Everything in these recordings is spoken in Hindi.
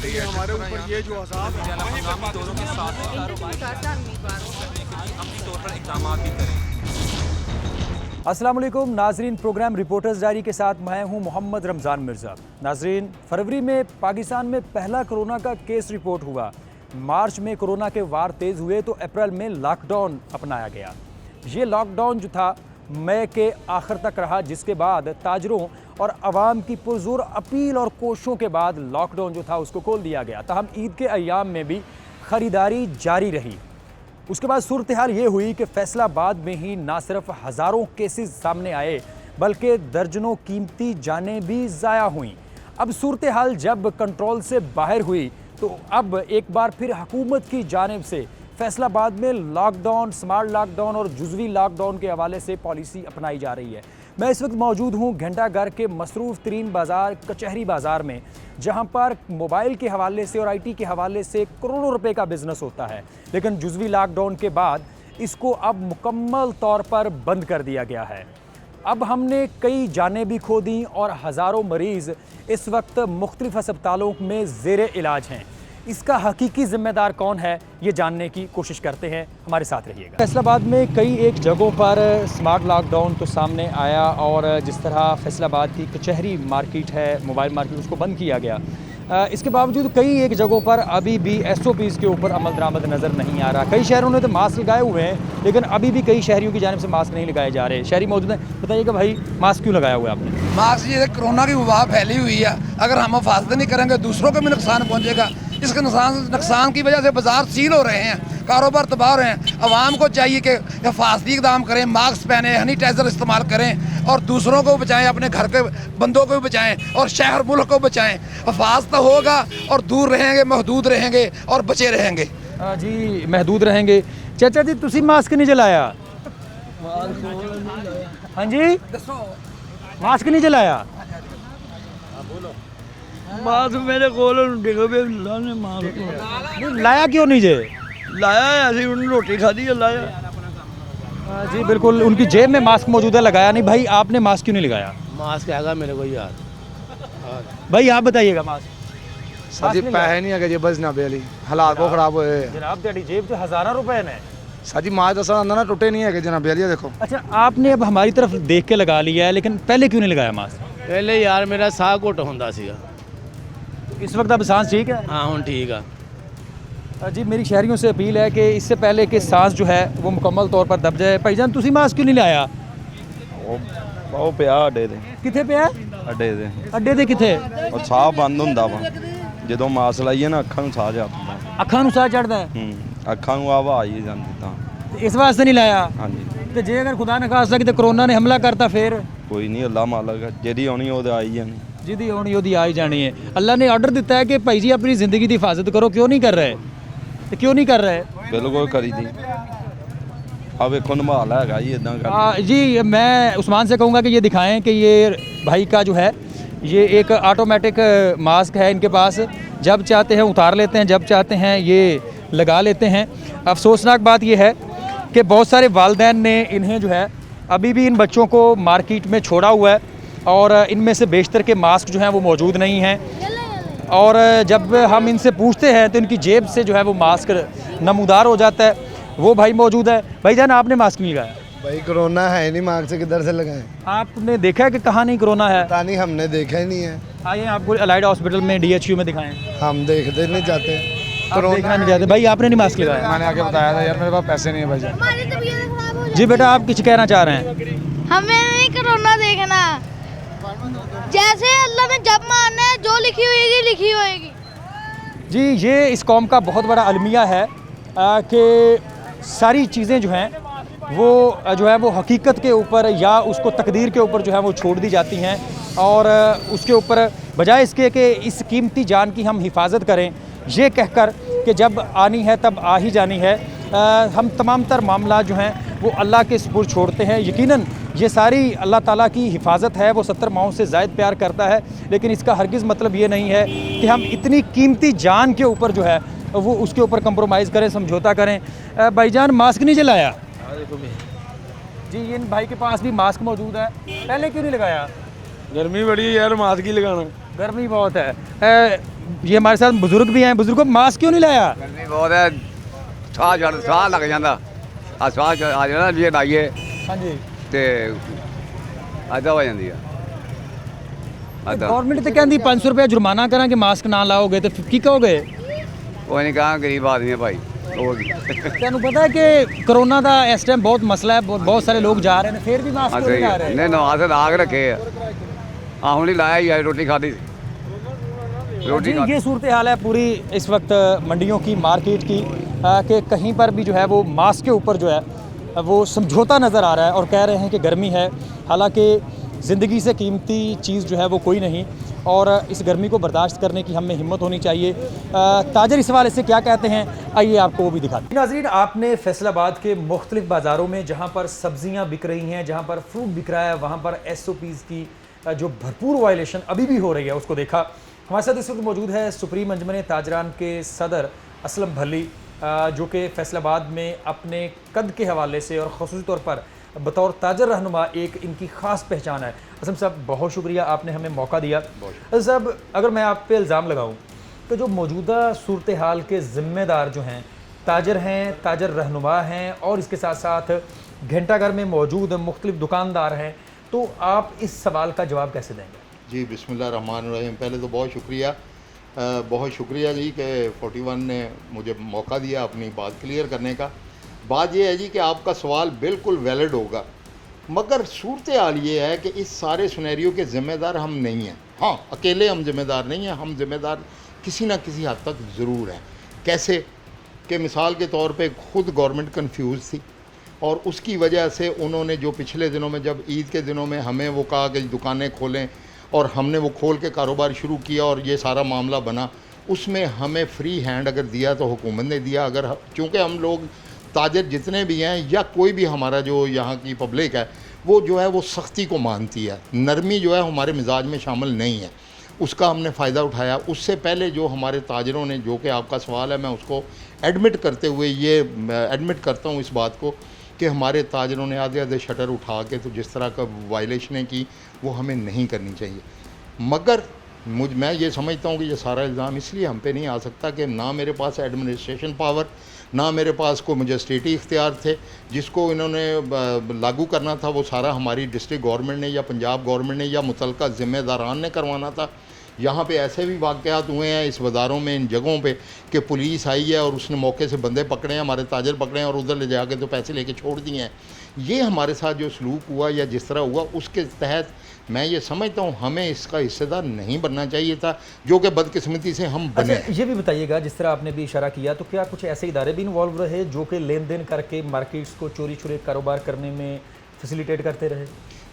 रही है हमारे ऊपर ये जो अज़ाब है हंगामी दौरों के साथ अमली तौर पर इक़दाम भी करें। अस्सलाम वालेकुम नाजरीन, प्रोग्राम रिपोर्टर्स डायरी के साथ मैं हूं मोहम्मद रमज़ान मिर्ज़ा। नाजरीन, फरवरी में पाकिस्तान में पहला कोरोना का केस रिपोर्ट हुआ। मार्च में कोरोना के वार तेज़ हुए तो अप्रैल में लॉकडाउन अपनाया गया। ये लॉकडाउन जो था मई के आखिर तक रहा, जिसके बाद ताजरों और आवाम की पुरजोर अपील और कोशिशों के बाद लॉकडाउन जो था उसको खोल दिया गया। ताहम ईद के अय्याम में भी ख़रीदारी जारी रही। उसके बाद सूरत हाल ये हुई कि फैसलाबाद में ही ना सिर्फ हज़ारों केसेस सामने आए बल्कि दर्जनों कीमती जानें भी ज़ाया हुईं। अब सूरत हाल जब कंट्रोल से बाहर हुई तो अब एक बार फिर हुकूमत की जानिब से फैसलाबाद में लॉकडाउन, स्मार्ट लॉकडाउन और जुज़वी लॉकडाउन के हवाले से पॉलिसी अपनाई जा रही है। मैं इस वक्त मौजूद हूँ घंटाघर के मसरूफ़ तरीन बाज़ार कचहरी बाज़ार में, जहाँ पर मोबाइल के हवाले से और IT के हवाले से करोड़ों रुपए का बिज़नेस होता है। लेकिन जुज़वी लॉकडाउन के बाद इसको अब मुकम्मल तौर पर बंद कर दिया गया है। अब हमने कई जानें भी खो दी और हज़ारों मरीज़ इस वक्त मुख्तलिफ अस्पतालों में ज़ेर इलाज हैं। इसका हकीकी ज़िम्मेदार कौन है, ये जानने की कोशिश करते हैं। हमारे साथ रहिएगा। फैसलाबाद में कई एक जगहों पर स्मार्ट लॉकडाउन तो सामने आया और जिस तरह फैसलाबाद की कचहरी मार्केट है, मोबाइल मार्केट, उसको बंद किया गया। इसके बावजूद कई एक जगहों पर अभी भी SOPs के ऊपर अमल दरामद नज़र नहीं आ रहा। कई शहरों ने तो मास्क लगाए हुए हैं, लेकिन अभी भी कई शहरियों की जानिब से मास्क नहीं लगाए जा रहे। शहरी मौजूद हैं, बताइएगा भाई मास्क क्यों लगाया हुआ है आपने? मास्क ये कोरोना की वबा फैली हुई है, अगर हम हिफाजत नहीं करेंगे दूसरों को भी नुकसान पहुंचेगा। इसके नुकसान की वजह से बाजार सील हो रहे हैं, कारोबार तबाह हो रहे हैं। आवाम को चाहिए कि हिफाजती इक़दाम करें, मास्क पहने, सैनिटाइज़र इस्तेमाल करें और दूसरों को बचाएं, अपने घर के बंदों को भी बचाएं और शहर मुल्क को बचाएं। हिफाजत होगा और दूर रहेंगे, महदूद रहेंगे और बचे रहेंगे। जी, महदूद रहेंगे। चाचा जी, तुसी मास्क नहीं जलाया? हाँ जी, मास्क नहीं जलाया? मास्क मेरे कोल डिग पे लाने मास्क लाया क्यों नहीं जे? लाया ऐसी उन्होंने रोटी खाधी है लाया। जी बिल्कुल, उनकी जेब में मास्क मौजूद है, लगाया नहीं। भाई आपने मास्क क्यों नहीं लगाया? मास्क हैगा मेरे को यार। भाई आप बताइएगा मास्क। साजी पैसे नहीं है, बस ना बेली हालात बहुत खराब हुए जनाब, तेरी जेब से हज़ारों रुपए ने। साजी माज दसा ना टूटे नहीं है जनाब बेली। देखो अच्छा, आपने अब हमारी तरफ देख के लगा लिया है, लेकिन पहले क्यों नहीं लगाया मास्क? पहले यार मेरा साह घुट होंदा सीगा। इस वक्त अब सांस ठीक है? हाँ हुण ठीक है। जी, मेरी शहरियों से अपील है कि इससे पहले कि सांस जो है वो मुकम्मल तौर पर दब जाए। भाईजान, तुसी मास्क क्यों नहीं लाया? ਉਹ ਪਿਆ ਅੱਡੇ ਦੇ किथे पे है? ਅੱਡੇ ਦੇ अड्डे दे किथे? ਉਹ ਸਾਹ ਬੰਦ ਹੁੰਦਾ ਵਾ ਜਦੋਂ ਮਾਸ ਲਾਈਏ ਨਾ ਅੱਖਾਂ ਨੂੰ ਸਾਹ ਜਾਂਦਾ। ਅੱਖਾਂ ਨੂੰ ਸਾਹ ਚੜਦਾ ਹੈ? ਅੱਖਾਂ ਨੂੰ ਆਵਾਜ਼ ਹੀ ਜਾਂਦੀ ਤਾਂ इस वास्ते नहीं लाया? ਹਾਂਜੀ ਤੇ ਜੇ ਅਗਰ ਖੁਦਾ ਨਾ ਖਾਸਤਾ ਕਿਤੇ ਕਰੋਨਾ ਨੇ ਹਮਲਾ ਕਰਤਾ ਫਿਰ? ਕੋਈ ਨਹੀਂ ਅੱਲਾ ਮਾਲਕ ਜਿਹੜੀ ਆਉਣੀ ਉਹਦੇ ਆਈ ਜਾਣੀ। ਜਿਹਦੀ ਆਉਣੀ ਉਹਦੀ ਆ ਹੀ ਜਾਣੀ ਹੈ। ਅੱਲਾ ने ऑर्डर ਦਿੱਤਾ है कि भाई जी अपनी ज़िंदगी की हिफाजत करो। क्यों नहीं कर रहे? तो क्यों नहीं कर रहे? ਬਿਲਕੁਲ ਕਰੀ ਦੀ ਆ ਵੇਖੋ ਨਮਾਲ ਹੈਗਾ ਜੀ ਇਦਾਂ ਕਰ। जी, मैं उस्मान से कहूँगा कि ये दिखाएं कि ये भाई का जो है ये एक ऑटोमेटिक मास्क है इनके पास। जब चाहते हैं उतार लेते हैं, जब चाहते हैं ये लगा लेते हैं। अफसोसनाक बात ये है कि बहुत सारे वालिदैन ने इन्हें जो है अभी भी इन बच्चों को मार्केट में छोड़ा हुआ है और इनमें से बेशतर के मास्क जो हैं वो मौजूद नहीं हैं। और जब हम इनसे पूछते हैं तो इनकी जेब से जो है वो मास्क नमूदार हो जाता है। वो भाई मौजूद है। भाईजान, आपने मास्क नहीं लगाया? भाई कोरोना है नहीं, मास्क से किधर से लगाएं? आपने देखा है कि कहाँ नहीं कोरोना है? पता नहीं, हमने देखा ही नहीं है। आइए आपको अलाइड हॉस्पिटल में DHU में दिखाएं। हम देखते नहीं चाहते, आप देखना नहीं चाहते। भाई आपने नहीं मास्क लगाया? मैंने आगे बताया था यार, मेरे पास पैसे नहीं है भाई। जी बेटा, आप कुछ कहना चाह रहे हैं? हमें नहीं कोरोना देखना, जैसे अल्लाह ने जब मारना है जो लिखी होगी लिखी होगी। जी, ये इस कौम का बहुत बड़ा अलमिया है कि सारी चीज़ें जो हैं वो जो है वो हकीकत के ऊपर या उसको तकदीर के ऊपर जो है वो छोड़ दी जाती हैं और उसके ऊपर बजाय इसके कि इस कीमती जान की हम हिफाजत करें, ये कहकर कि जब आनी है तब आ ही जानी है, हम तमाम तर मामला जो हैं वो अल्लाह के सुपुर्द छोड़ते हैं। यकीनन ये सारी अल्लाह ताला की हिफाजत है, वो 70 माहों से ज़ायद प्यार करता है, लेकिन इसका हरगिज़ मतलब ये नहीं है कि हम इतनी कीमती जान के ऊपर जो है वो उसके ऊपर कंप्रोमाइज़ करें, समझौता करें। भाईजान, मास्क नहीं जलाया? जी, इन भाई के पास भी मास्क मौजूद है, पहले क्यों नहीं लगाया? गर्मी बड़ी है यार, मास्क ही लगाना। गर्मी बहुत है। ये हमारे साथ बुजुर्ग भी हैं। बुजुर्गों, मास्क क्यों नहीं लाया? गर्मी बहुत है, साह लग जाता स्वाह आ जाना जी लाइए हाँ जी। तो अदा हो जाती है गवर्नमेंट तो कहती 500 रुपया जुर्माना करा कि मास्क ना लाओगे तो की कहोगे? वो नहीं कहा गरीब आदमी है भाई। तेन पता है कि कोरोना का इस टाइम बहुत मसला है, बहुत सारे लोग जा रहे हैं, फिर भी मास्क क्यों नहीं ला रहे? नहीं नमाज ला के रखे हूँ नहीं लाया ही है, रोटी खाधी जी, ये सूरत हाल है पूरी इस वक्त मंडियों की, मार्केट की, कि कहीं पर भी जो है वो मास्क के ऊपर जो है वो समझौता नज़र आ रहा है और कह रहे हैं कि गर्मी है। हालांकि ज़िंदगी से कीमती चीज़ जो है वो कोई नहीं और इस गर्मी को बर्दाश्त करने की हमें हिम्मत होनी चाहिए। ताजर इस हवाले से क्या कहते हैं, आइए आपको वो भी दिखाते हैं। नाज़रीन, आपने फैसलाबाद के मुख्तलिफ बाज़ारों में जहाँ पर सब्जियाँ बिक रही हैं, जहाँ पर फ्रूट बिक रहा है, वहाँ पर SOPs की जो भरपूर वायलेशन अभी भी हो रही है उसको देखा। हमारे साथ इस वक्त मौजूद है सुप्रीम अंजमन ताजरान के सदर असलम भल्ली, जो कि फैसलाबाद में अपने कद के हवाले से और ख़ुसूसी तौर पर बतौर ताजर रहनुमा एक इनकी ख़ास पहचान है। असलम साहब, बहुत शुक्रिया, आपने हमें मौका दिया। साहब, अगर मैं आप पे इल्ज़ाम लगाऊं तो जो मौजूदा सूरत हाल के ज़िम्मेदार जो हैं ताजर हैं, ताजर रहनुमा हैं और इसके साथ साथ घंटाघर में मौजूद मुख्तलिफ दुकानदार हैं, तो आप इस सवाल का जवाब कैसे देंगे? जी बिस्मिल्लाहिर्रहमानिर्रहीम। पहले तो बहुत शुक्रिया जी कि 41 ने मुझे मौका दिया अपनी बात क्लियर करने का। बात यह है जी कि आपका सवाल बिल्कुल वैलिड होगा, मगर सूरत हाल ये है कि इस सारे सिनेरियो के ज़िम्मेदार हम नहीं हैं। हाँ, अकेले हम ज़िम्मेदार नहीं हैं, हम ज़िम्मेदार किसी न किसी हद तक ज़रूर हैं। कैसे कि मिसाल के तौर पे खुद गवर्नमेंट कंफ्यूज थी और उसकी वजह से उन्होंने जो पिछले दिनों में जब ईद के दिनों में हमें वो कहा कि दुकानें खोलें और हमने वो खोल के कारोबार शुरू किया और ये सारा मामला बना, उसमें हमें फ्री हैंड अगर दिया तो हुकूमत ने दिया। अगर चूँकि हम लोग ताजर जितने भी हैं या कोई भी हमारा जो यहाँ की पब्लिक है वो जो है वो सख्ती को मानती है, नरमी जो है हमारे मिजाज में शामिल नहीं है, उसका हमने फ़ायदा उठाया। उससे पहले जो हमारे ताजरों ने, जो कि आपका सवाल है, मैं उसको एडमिट करते हुए ये एडमिट करता हूँ इस बात को कि हमारे ताजरों ने आधे आधे शटर उठा के तो जिस तरह का वायलेशनें की वो हमें नहीं करनी चाहिए। मगर मैं ये समझता हूँ कि ये सारा इल्ज़ाम इसलिए हम पे नहीं आ सकता कि ना मेरे पास एडमिनिस्ट्रेशन पावर, ना मेरे पास कोई मजिस्ट्रेटी इख्तियार थे। जिसको इन्होंने लागू करना था वो सारा हमारी डिस्ट्रिक्ट गवर्नमेंट ने या पंजाब गवर्नमेंट ने या मुतलका ज़िम्मेदारान ने करवाना था। यहाँ पे ऐसे भी वाक़यात हुए हैं इस बाज़ारों में, इन जगहों पे, कि पुलिस आई है और उसने मौके से बंदे पकड़े हैं, हमारे ताजर पकड़े हैं और उधर ले जाके तो पैसे लेके छोड़ दिए हैं। ये हमारे साथ जो सलूक हुआ या जिस तरह हुआ उसके तहत मैं ये समझता हूँ हमें इसका हिस्सेदार नहीं बनना चाहिए था, जो कि बदकिस्मती से हम बने। अच्छा, ये भी बताइएगा, जिस तरह आपने भी इशारा किया, तो क्या कुछ ऐसे इदारे भी इन्वॉल्व रहे जो कि लेन देन करके मार्केट्स को चोरी छुरे कारोबार करने में फैसिलिटेट करते रहे?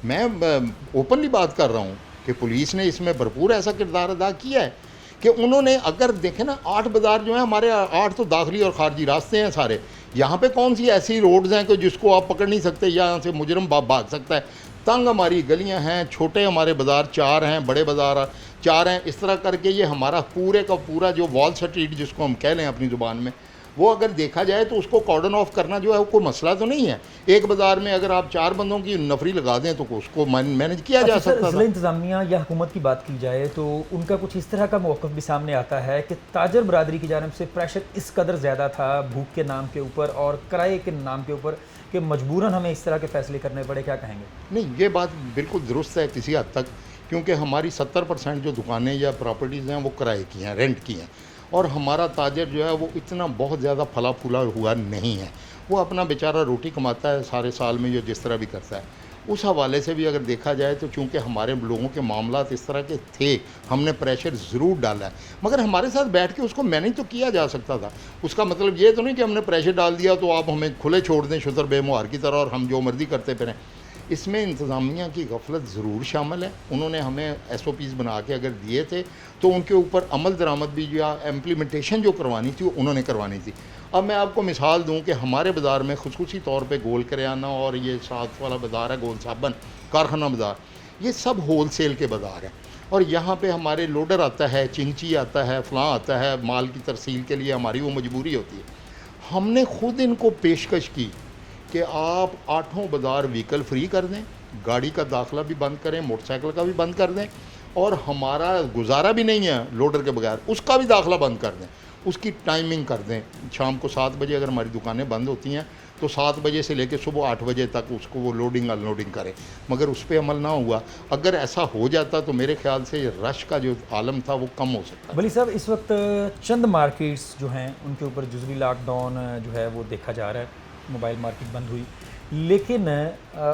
मैं ओपनली बात कर रहा हूँ कि पुलिस ने इसमें भरपूर ऐसा किरदार अदा किया है कि उन्होंने, अगर देखें ना, 8 बाज़ार जो हैं हमारे, 8 तो दाखिली और खारजी रास्ते हैं सारे। यहाँ पे कौन सी ऐसी रोड्स हैं कि जिसको आप पकड़ नहीं सकते, यहाँ से मुजरम भाग सकता है। तंग हमारी गलियाँ हैं, छोटे हमारे बाज़ार 4 हैं, बड़े बाज़ार 4 हैं। इस तरह करके ये हमारा पूरे का पूरा जो वॉल स्ट्रीट जिसको हम कह लें अपनी ज़ुबान में, वो अगर देखा जाए तो उसको कॉर्डन ऑफ करना जो है कोई मसला तो नहीं है। एक बाज़ार में अगर आप 4 बंदों की नफरी लगा दें तो उसको मैनेज किया जा सकता है। इंतज़ामिया या हुकूमत की बात की जाए तो उनका कुछ इस तरह का मौक़िफ़ भी सामने आता है कि ताजर बरादरी की जानिब से प्रेशर इस कदर ज़्यादा था भूख के नाम के ऊपर और किराए के नाम के ऊपर कि मजबूरन हमें इस तरह के फ़ैसले करने पड़े। क्या कहेंगे? नहीं, ये बात बिल्कुल दुरुस्त है किसी हद तक, क्योंकि हमारी 70% जो दुकानें या प्रॉपर्टीज़ हैं वो किराए की हैं, रेंट की हैं, और हमारा ताजर जो है वो इतना बहुत ज़्यादा फला फूला हुआ नहीं है। वो अपना बेचारा रोटी कमाता है सारे साल में, जो जिस तरह भी करता है। उस हवाले से भी अगर देखा जाए तो चूँकि हमारे लोगों के मामलात इस तरह के थे, हमने प्रेशर ज़रूर डाला है, मगर हमारे साथ बैठ के उसको मैनेज तो किया जा सकता था। उसका मतलब ये तो नहीं कि हमने प्रेशर डाल दिया तो आप हमें खुले छोड़ दें शुतर बेमुहार की तरह और हम जो मर्ज़ी करते फिरें। इसमें इंतज़ामिया की गफलत ज़रूर शामिल है। उन्होंने हमें SOPs बना के अगर दिए थे तो उनके ऊपर अमल दरामद भी या इम्प्लीमेंटेशन जो करवानी थी उन्होंने करवानी थी। अब मैं आपको मिसाल दूं कि हमारे बाज़ार में खुसूसी तौर पे गोल करियाना और ये साथ वाला बाज़ार है गोल साबन कारखाना बाज़ार, ये सब होल सेल के बाज़ार हैं और यहाँ पे हमारे लोडर आता है, चिंची आता है, फ़लाँ आता है, माल की तरसील के लिए हमारी वो मजबूरी होती है। हमने ख़ुद इनको पेशकश की कि आप 8 बाज़ार व्हीकल फ्री कर दें, गाड़ी का दाखिला भी बंद करें, मोटरसाइकिल का भी बंद कर दें और हमारा गुजारा भी नहीं है लोडर के बगैर, उसका भी दाखला बंद कर दें, उसकी टाइमिंग कर दें। शाम को 7 बजे अगर हमारी दुकानें बंद होती हैं तो 7 बजे से लेकर सुबह 8 बजे तक उसको वो लोडिंग अनलोडिंग करें, मगर उस पर अमल ना हुआ। अगर ऐसा हो जाता तो मेरे ख्याल से रश का जो आलम था वो कम हो सकता है। वली साहब, इस वक्त चंद मार्केट्स जो हैं उनके ऊपर जुज़वी लॉकडाउन जो है वो देखा जा रहा है, मोबाइल मार्केट बंद हुई, लेकिन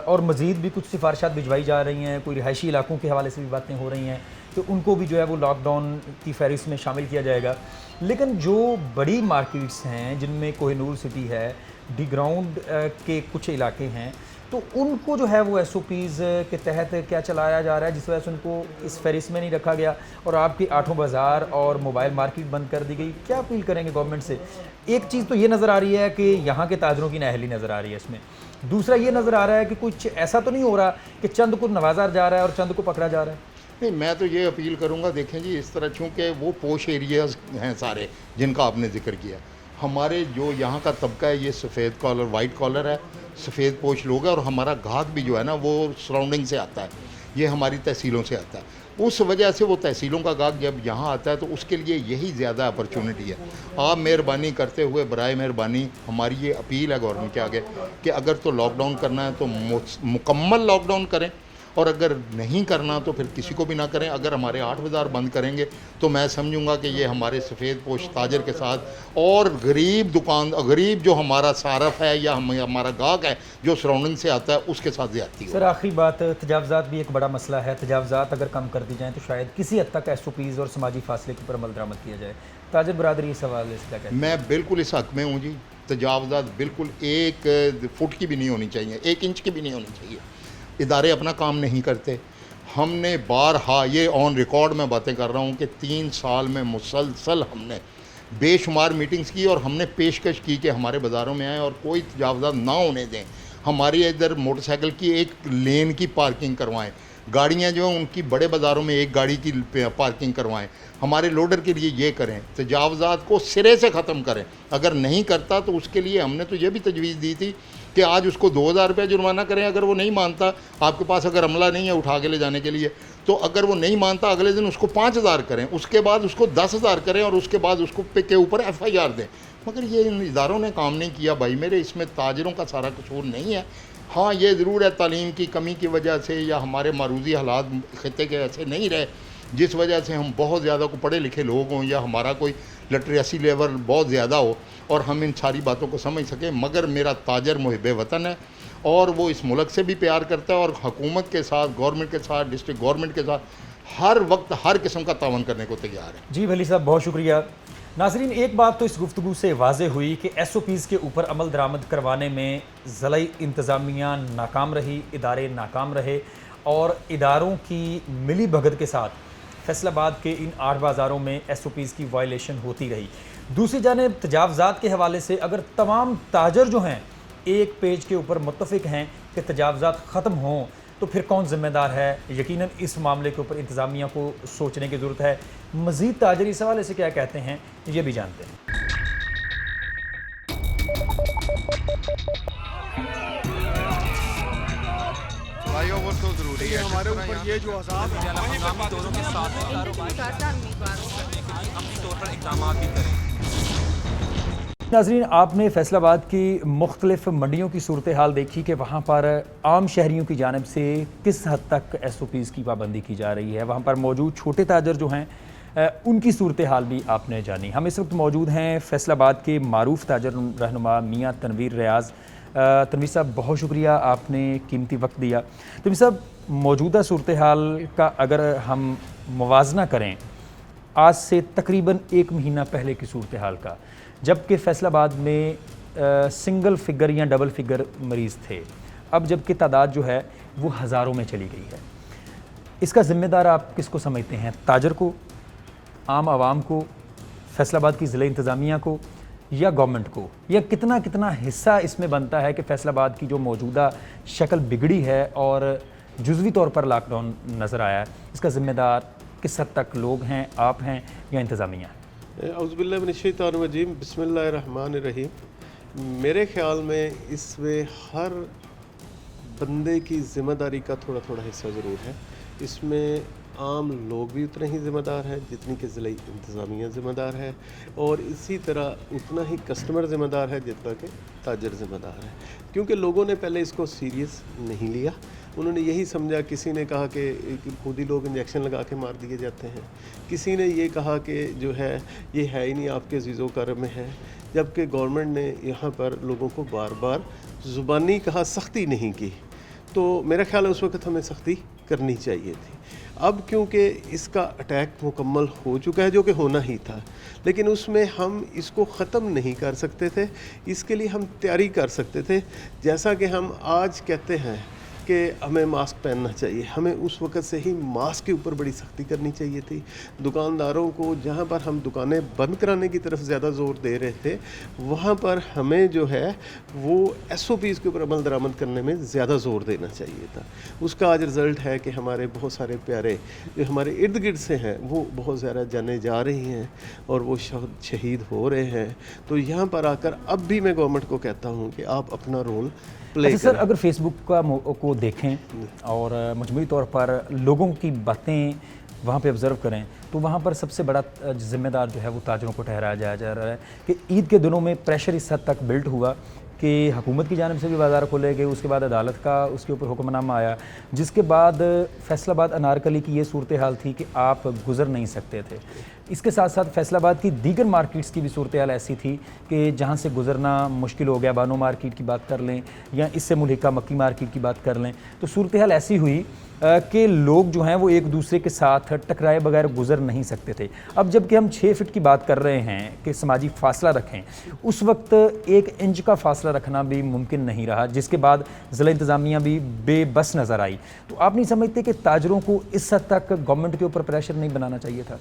और मज़ीद भी कुछ सिफारिशात भिजवाई जा रही हैं, कोई रिहायशी इलाकों के हवाले से भी बातें हो रही हैं तो उनको भी जो है वो लॉकडाउन की फहरिस्त में शामिल किया जाएगा। लेकिन जो बड़ी मार्केट्स हैं जिनमें कोहिनूर सिटी है, डी ग्राउंड के कुछ इलाके हैं, तो उनको जो है वो SOPs के तहत क्या चलाया जा रहा है जिस वजह से उनको इस फहरिस्त में नहीं रखा गया और आपकी आठों बाज़ार और मोबाइल मार्केट बंद कर दी गई। क्या अपील करेंगे गवर्नमेंट से? एक चीज़ तो ये नज़र आ रही है कि यहाँ के ताजरों की नाअहली नज़र आ रही है इसमें, दूसरा ये नज़र आ रहा है कि कुछ ऐसा तो नहीं हो रहा कि चंद को नवाजा जा रहा है और चंद को पकड़ा जा रहा है। नहीं, मैं तो ये अपील करूँगा, देखें जी, इस तरह चूँकि वो पोश एरियाज़ हैं सारे जिनका आपने जिक्र किया, हमारे जो यहाँ का तबका है ये सफ़ेद कॉलर वाइट कॉलर है, सफ़ेद पोश लोग हैं और हमारा गाहक भी जो है ना वो सराउंडिंग से आता है, ये हमारी तहसीलों से आता है। उस वजह से वो तहसीलों का गाहक जब यहाँ आता है तो उसके लिए यही ज़्यादा अपॉर्चुनिटी है। आप मेहरबानी करते हुए बराए मेहरबानी हमारी ये अपील है गवर्नमेंट के आगे कि अगर तो लॉकडाउन करना है तो मुकम्मल लॉकडाउन करें और अगर नहीं करना तो फिर किसी को भी ना करें। अगर हमारे 8 बाज़ार बंद करेंगे तो मैं समझूंगा कि ये हमारे सफ़ेद पोश ताजर के साथ और गरीब जो हमारा सारफ है या हमारा गाहक है जो सराउंडिंग से आता है उसके साथ ज़्यादती है। सर, आखिरी बात, तजावज़ात भी एक बड़ा मसला है। तजावज़ात अगर कम कर दी जाएँ तो शायद किसी हद तक SOPs और समाजी फासले के ऊपर अमल दरामद किया जाए। ताजर बरादरी इस सवाल इसका क्या? मैं बिल्कुल इस हक़ में हूँ जी। तजावज़ात बिल्कुल 1 फुट की भी नहीं होनी चाहिए, 1 इंच की भी नहीं होनी चाहिए। इदारे अपना काम नहीं करते। हमने बारहा, ये ऑन रिकॉर्ड में बातें कर रहा हूँ कि 3 साल में मुसलसल हमने बेशुमार मीटिंग्स की और हमने पेशकश की कि हमारे बाज़ारों में आएँ और कोई तजावज़ात ना होने दें। हमारी इधर मोटरसाइकिल की 1 लेन की पार्किंग करवाएं, गाड़ियाँ जो हैं उनकी बड़े बाज़ारों में 1 गाड़ी की पार्किंग करवाएं। हमारे लोडर के लिए ये करें, तजावज़ात को सिरे से ख़त्म करें। अगर नहीं करता तो उसके लिए हमने तो ये भी तजवीज़ दी थी कि आज उसको 2000 रुपये जुर्माना करें। अगर वो नहीं मानता, आपके पास अगर अमला नहीं है उठा के ले जाने के लिए, तो अगर वो नहीं मानता अगले दिन उसको 5000 करें, उसके बाद उसको 10,000 करें और उसके बाद उसको के ऊपर FIR दें। मगर ये इन इदारों ने काम नहीं किया भाई मेरे, इसमें ताजरों का सारा कसूर नहीं है। हाँ, ये ज़रूर है तालीम की कमी की वजह से या हमारे मारूजी हालात खित्ते के ऐसे नहीं रहे जिस वजह से हम बहुत ज़्यादा को पढ़े लिखे लोग हों या हमारा कोई लिटरेसी लेवल बहुत ज़्यादा हो और हम इन सारी बातों को समझ सकें। मगर मेरा ताजर मुहिब वतन है और वो इस मुल्क से भी प्यार करता है और हुकूमत के साथ, गवर्नमेंट के साथ, डिस्ट्रिक्ट गवर्नमेंट के साथ हर वक्त हर किस्म का तावन करने को तैयार है। जी वली साहब, बहुत शुक्रिया। नाज़रीन, एक बात तो इस गुफ्तगू से वाज़े हुई कि SOPs के ऊपर अमल दरामद करवाने में ज़िलाई इंतज़ामिया नाकाम रही, इदारे नाकाम रहे और इदारों की मिली भगत के साथ फैसलाबाद के इन 8 बाज़ारों में SOPs की वायलेशन होती रही। दूसरी जानिब तजावज़ात के हवाले से अगर तमाम ताजर जो हैं एक पेज के ऊपर मुत्तफ़िक हैं कि तजावज़ात ख़त्म हों तो फिर कौन ज़िम्मेदार है? यकीनन इस मामले के ऊपर इंतज़ामिया को सोचने की ज़रूरत है। मज़ीद ताजर इस हवाले से क्या कहते हैं ये भी जानते हैं। फ्लाईओवर तो ज़रूरी है, हमारे ऊपर ये जो अज़ाब है हंगामी दौरों के साथ अपने तौर पर इक़दाम भी करें। नाज़रीन, आपने फैसलाबाद की मुख्तलिफ मंडियों की सूरत हाल देखी कि वहाँ पर आम शहरियों की जानिब से किस हद तक SOPs की पाबंदी की जा रही है। वहाँ पर मौजूद छोटे ताजर जो हैं उनकी सूरत हाल भी आपने जानी। हम इस वक्त मौजूद हैं फैसलाबाद के मारूफ ताजर रहनुमा मियाँ तनवीर रियाज़। तनवीर साहब, बहुत शुक्रिया, आपने कीमती वक्त दिया। तनवीर साहब, मौजूदा सूरत हाल का अगर हम मुवाजना करें आज से तकरीबन 1 महीना पहले की सूरत हाल का, जबकि फैसलाबाद में सिंगल फिगर या डबल फिगर मरीज़ थे, अब जबकि तादाद जो है वो हज़ारों में चली गई है, इसका ज़िम्मेदार आप किसको समझते हैं? ताजर को, आम आवाम को, फैसलाबाद की ज़िला इंतज़ामिया को या गवर्नमेंट को? या कितना कितना हिस्सा इसमें बनता है कि फैसलाबाद की जो मौजूदा शक्ल बिगड़ी है और जुज़वी तौर पर लॉकडाउन नज़र आया है, इसका ज़िम्मेदार किस हद तक लोग हैं, आप हैं या इंतज़ामिया? औज़ुबिल्लाहिमिनश्शैतानिर्रजीम, बिस्मिल्लाहिर्रहमानिर्रहीम। मेरे ख़्याल में इसमें हर बंदे की ज़िम्मेदारी का थोड़ा थोड़ा हिस्सा ज़रूर है। इसमें आम लोग भी उतने ही ज़िम्मेदार है जितनी कि ज़िला इंतज़ामिया ज़िम्मेदार है, और इसी तरह उतना ही कस्टमर ज़िम्मेदार है जितना कि ताजर ज़िम्मेदार है। क्योंकि लोगों ने पहले इसको सीरियस नहीं लिया, उन्होंने यही समझा, किसी ने कहा कि खुद ही लोग इंजेक्शन लगा के मार दिए जाते हैं, किसी ने ये कहा कि जो है ये है ही नहीं, आपके ज़ीज़ो कर में है, जबकि गवर्नमेंट ने यहाँ पर लोगों को बार बार ज़ुबानी कहा, सख्ती नहीं की। तो मेरा ख्याल है उस वक्त हमें सख्ती करनी चाहिए थी। अब क्योंकि इसका अटैक मुकम्मल हो चुका है, जो कि होना ही था, लेकिन उसमें हम इसको ख़त्म नहीं कर सकते थे, इसके लिए हम तैयारी कर सकते थे। जैसा कि हम आज कहते हैं कि हमें मास्क पहनना चाहिए, हमें उस वक़्त से ही मास्क के ऊपर बड़ी सख्ती करनी चाहिए थी। दुकानदारों को जहाँ पर हम दुकानें बंद कराने की तरफ ज़्यादा ज़ोर दे रहे थे, वहाँ पर हमें जो है वो SOPs के ऊपर अमल दरामद करने में ज़्यादा ज़ोर देना चाहिए था। उसका आज रिज़ल्ट है कि हमारे बहुत सारे प्यारे जो हमारे इर्द गिर्द से हैं वो बहुत ज़्यादा जाने जा रही हैं और वो शहीद हो रहे हैं। तो यहाँ पर आकर अब भी मैं गवर्नमेंट को कहता हूँ कि आप अपना रोल अच्छा सर, अगर फेसबुक को देखें और मजमूई तौर पर लोगों की बातें वहाँ पे ऑब्ज़र्व करें, तो वहाँ पर सबसे बड़ा ज़िम्मेदार जो है वो ताजरों को ठहराया जा रहा है कि ईद के दिनों में प्रेशर इस हद तक बिल्ट हुआ कि हुकूमत की जानिब से भी बाज़ार खोले गए, उसके बाद अदालत का उसके ऊपर हुक्मनामा आया, जिसके बाद फैसलाबाद अनारकली की ये सूरत हाल थी कि आप गुज़र नहीं सकते थे। इसके साथ साथ फैसलाबाद की दीगर मार्केट्स की भी सूरत हाल ऐसी थी कि जहाँ से गुज़रना मुश्किल हो गया। बानो मार्केट की बात कर लें या इससे मुल्हिका मक्की मार्केट की बात कर लें, तो सूरत हाल ऐसी हुई कि लोग जो हैं वो एक दूसरे के साथ टकराए बगैर गुजर नहीं सकते थे। अब जबकि हम 6 फीट की बात कर रहे हैं कि समाजी फासला रखें, उस वक्त 1 इंच का फासला रखना भी मुमकिन नहीं रहा, जिसके बाद ज़िला इंतज़ामिया भी बेबस नज़र आई। तो आप नहीं समझते कि ताजरों को इस हद तक गवर्नमेंट के ऊपर प्रेशर नहीं बनाना चाहिए था?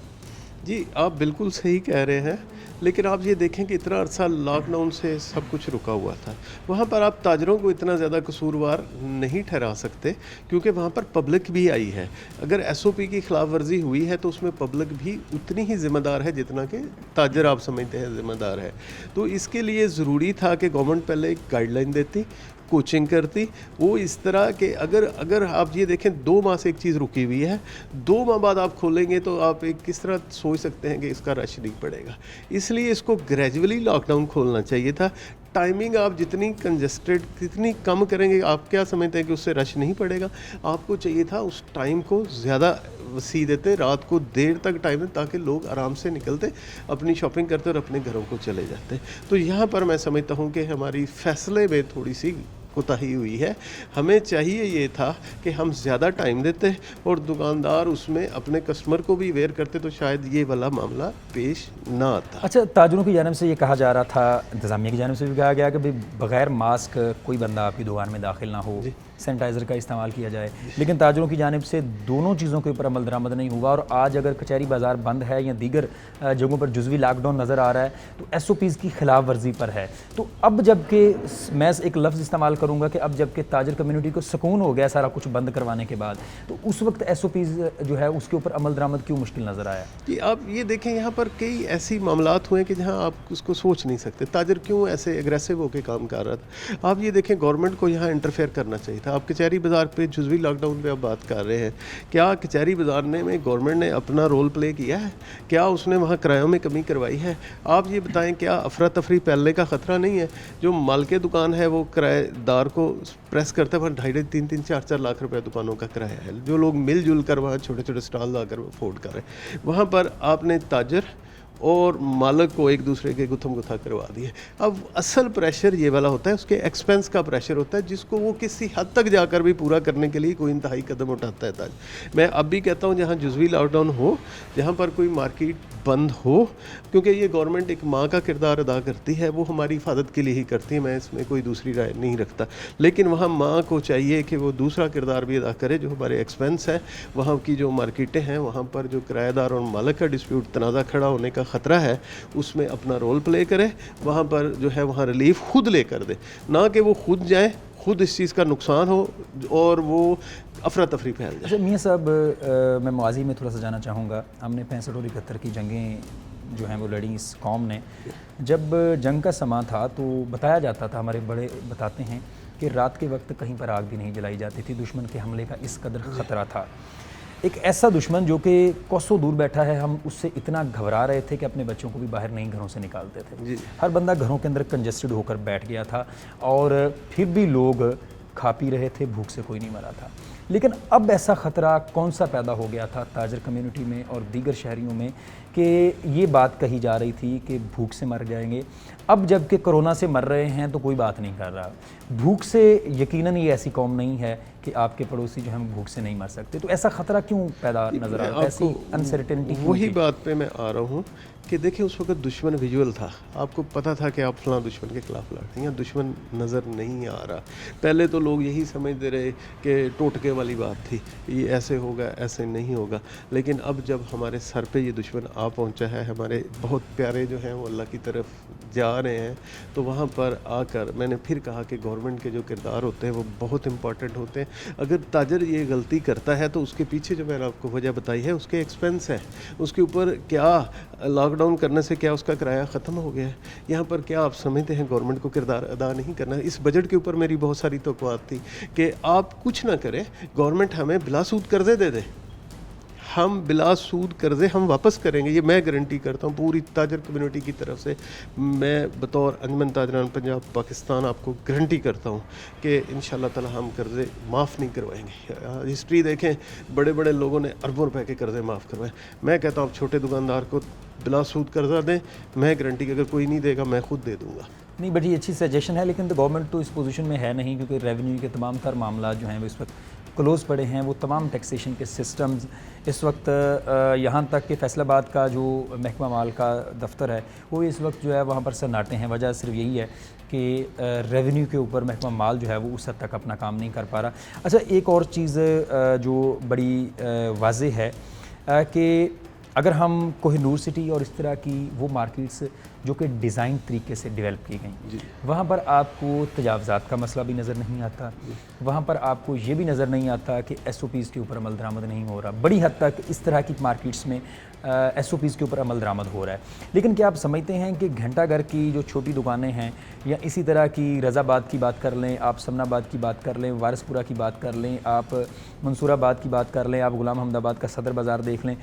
जी, आप बिल्कुल सही कह रहे हैं, लेकिन आप ये देखें कि इतना अरसा लॉकडाउन से सब कुछ रुका हुआ था। वहाँ पर आप ताजरों को इतना ज़्यादा कसूरवार नहीं ठहरा सकते, क्योंकि वहाँ पर पब्लिक भी आई है। अगर SOP की खिलाफ वर्जी हुई है तो उसमें पब्लिक भी उतनी ही ज़िम्मेदार है जितना कि ताजर आप समझते हैं ज़िम्मेदार है। तो इसके लिए ज़रूरी था कि गवर्नमेंट पहले एक गाइडलाइन देती, कोचिंग करती, वो इस तरह के अगर आप ये देखें 2 माह से एक चीज़ रुकी हुई है, 2 माह बाद आप खोलेंगे तो आप एक किस तरह सोच सकते हैं कि इसका रश नहीं पड़ेगा। इसलिए इसको ग्रेजुअली लॉकडाउन खोलना चाहिए था। टाइमिंग आप जितनी कंजस्टेड कितनी कम करेंगे, आप क्या समझते हैं कि उससे रश नहीं पड़ेगा? आपको चाहिए था उस टाइम को ज़्यादा वसी देते, रात को देर तक टाइम दें ताकि लोग आराम से निकलते, अपनी शॉपिंग करते और अपने घरों को चले जाते। तो यहाँ पर मैं समझता हूँ कि हमारी फैसले में थोड़ी सी कोताही हुई है। हमें चाहिए ये था कि हम ज़्यादा टाइम देते और दुकानदार उसमें अपने कस्टमर को भी अवेयर करते, तो शायद ये वाला मामला पेश ना आता। अच्छा, ताजरों की जानिब से ये कहा जा रहा था, इंतज़ामिया की जानिब से भी कहा गया कि भाई बग़ैर मास्क कोई बंदा आपकी दुकान में दाखिल ना हो, सैनिटाइज़र का इस्तेमाल किया जाए, लेकिन ताजरों की जानिब से दोनों चीज़ों के ऊपर अमल दरामद नहीं हुआ। और आज अगर कचहरी बाज़ार बंद है या दीगर जगहों पर जुज़वी लॉकडाउन नज़र आ रहा है तो SOPs की खिलाफ वर्जी पर है। तो अब जबकि मैं एक लफ्ज़ इस्तेमाल करूँगा कि अब जबकि ताजर कम्युनिटी को सुकून हो गया सारा कुछ बंद करवाने के बाद, तो उस वक्त SOPs जो है उसके ऊपर अमल दरामद क्यों मुश्किल नज़र आया? कि आप ये देखें, यहाँ पर कई ऐसी मामलात हुए कि जहाँ आप उसको सोच नहीं सकते। ताजर क्यों ऐसे एग्रेसिव होकर काम कर रहा था? आप ये देखें, गवर्नमेंट को यहाँ इंटरफेयर करना चाहिए था। आप कचहरी बाज़ार पे जुज़वी लॉकडाउन पे आप बात कर रहे हैं, क्या कचहरी बाज़ार में गवर्नमेंट ने अपना रोल प्ले किया है? क्या उसने वहाँ किरायों में कमी करवाई है? आप ये बताएं, क्या अफरा तफरी फैलने का ख़तरा नहीं है? जो मालिक दुकान है वो किराएदार को प्रेस करते हैं, वहाँ 2.5, 3, 4 लाख रुपए दुकानों का किराया है, जो लोग मिलजुल कर वहाँ छोटे छोटे स्टॉल लाकर अफोर्ड कर रहे हैं। वहाँ पर आपने ताजर और मालिक को एक दूसरे के गुथम गुथा करवा दिए। अब असल प्रेशर ये वाला होता है, उसके एक्सपेंस का प्रेशर होता है, जिसको वो किसी हद तक जाकर भी पूरा करने के लिए कोई इंतहाई कदम उठाता है। ताज मैं अब भी कहता हूँ, जहाँ जुज़वी लॉकडाउन हो, जहाँ पर कोई मार्केट बंद हो, क्योंकि ये गवर्नमेंट एक माँ का किरदार अदा करती है, वो हमारी हिफाजत के लिए ही करती है, मैं इसमें कोई दूसरी राय नहीं रखता। लेकिन वहाँ माँ को चाहिए कि वो दूसरा किरदार भी अदा करे, जो हमारे एक्सपेंस है, वहाँ की जो मार्केटें हैं, वहाँ पर जो किराएदार और मालिक का डिस्प्यूट तनाज़ा खड़ा होने का ख़तरा है, उसमें अपना रोल प्ले करे। वहाँ पर जो है वहाँ रिलीफ खुद लेकर दे, ना कि वो खुद जाए, खुद इस चीज़ का नुकसान हो और वो अफरा तफरी फैल जाए। अच्छा मियाँ साहब, मैं माजी में थोड़ा सा जाना चाहूँगा। हमने 65 और 71 की जंगें जो हैं वो लड़ी इस कौम ने। जब जंग का समा था तो बताया जाता था, हमारे बड़े बताते हैं कि रात के वक्त कहीं पर आग भी नहीं जलाई जाती थी, दुश्मन के हमले का इस कदर ख़तरा था। एक ऐसा दुश्मन जो कि कोसों दूर बैठा है, हम उससे इतना घबरा रहे थे कि अपने बच्चों को भी बाहर नहीं घरों से निकालते थे। हर बंदा घरों के अंदर कंजेस्टेड होकर बैठ गया था और फिर भी लोग खा पी रहे थे, भूख से कोई नहीं मरा था। लेकिन अब ऐसा ख़तरा कौन सा पैदा हो गया था ताजर कम्युनिटी में और दीगर शहरियों में कि ये बात कही जा रही थी कि भूख से मर जाएंगे। अब जबकि कोरोना से मर रहे हैं तो कोई बात नहीं कर रहा। भूख से यकीनन ये ऐसी कौम नहीं है कि आपके पड़ोसी जो हैं भूख से नहीं मर सकते। तो ऐसा ख़तरा क्यों पैदा नज़र आ रहा है, ऐसी अनसर्टेनिटी? वही बात पे मैं आ रहा हूँ कि देखिए उस वक्त दुश्मन विजुअल था, आपको पता था कि आप फलां दुश्मन के खिलाफ लड़ते हैं। यहाँ दुश्मन नज़र नहीं आ रहा। पहले तो लोग यही समझते रहे कि टोटके वाली बात थी, ये ऐसे होगा ऐसे नहीं होगा। लेकिन अब जब हमारे सर पे ये दुश्मन आ पहुँचा है, हमारे बहुत प्यारे जो हैं वो अल्लाह की तरफ जा रहे हैं, तो वहाँ पर आकर मैंने फिर कहा कि गवर्नमेंट के जो किरदार होते हैं वो बहुत इंपॉर्टेंट होते हैं। अगर ताजर ये गलती करता है तो उसके पीछे जो मैंने आपको वजह बताई है उसके एक्सपेंस है, उसके ऊपर क्या लॉकडाउन करने से क्या उसका किराया ख़त्म हो गया है। यहाँ पर क्या आप समझते हैं गवर्नमेंट को किरदार अदा नहीं करना है? इस बजट के ऊपर मेरी बहुत सारी तवक्कुआत थी कि आप कुछ ना करें, गवर्नमेंट हमें बिला सूद कर्जे दे दे, हम बिला सूद कर्जे हम वापस करेंगे। ये मैं गारंटी करता हूँ पूरी ताजर कम्युनिटी की तरफ से। मैं बतौर अंजुमन ताजरान पंजाब पाकिस्तान आपको गारंटी करता हूँ कि इंशाल्लाह ताला हम कर्जे माफ़ नहीं करवाएंगे। हिस्ट्री देखें, बड़े बड़े लोगों ने अरबों रुपए के कर्जे माफ़ करवाए। मैं कहता हूँ आप छोटे दुकानदार को बिला सूद कर्जा दें, मैं गारंटी कि अगर कोई नहीं देगा मैं खुद दे दूँगा। नहीं, बड़ी अच्छी सजेशन है, लेकिन तो गवर्नमेंट तो इस पोजीशन में है नहीं, क्योंकि रेवेन्यू के तमाम तर मामला जो हैं वो इस वक्त क्लोज़ पड़े हैं। वो तमाम टैक्सेशन के सिस्टम्स इस वक्त यहाँ तक कि फैसलाबाद का जो महकमा माल का दफ्तर है वो इस वक्त जो है वहाँ पर सन्नाटे हैं। वजह सिर्फ यही है कि रेवेन्यू के ऊपर महकमा माल जो है वो उस हद तक अपना काम नहीं कर पा रहा। अच्छा, एक और चीज़ जो बड़ी वाज़ेह है कि अगर हम कोहिनूर सिटी और इस तरह की वो मार्केट्स जो कि डिज़ाइन तरीके से डेवलप की गई, वहाँ पर आपको तजावज़ात का मसला भी नज़र नहीं आता। वहाँ पर आपको ये भी नज़र नहीं आता कि SOPs के ऊपर अमल दरामद नहीं हो रहा। बड़ी हद तक इस तरह की मार्केट्स में SOPs के ऊपर अमल दरामद हो रहा है। लेकिन क्या आप समझते हैं कि घंटाघर की जो छोटी दुकानें हैं या इसी तरह की रज़ाबाद की बात कर लें, आप समनाबाद की बात कर लें, वारिसपुरा की बात कर लें, आप मंसूराबाद की बात कर लें, आप गुलाम हमदाबाद का सदर बाज़ार देख लें,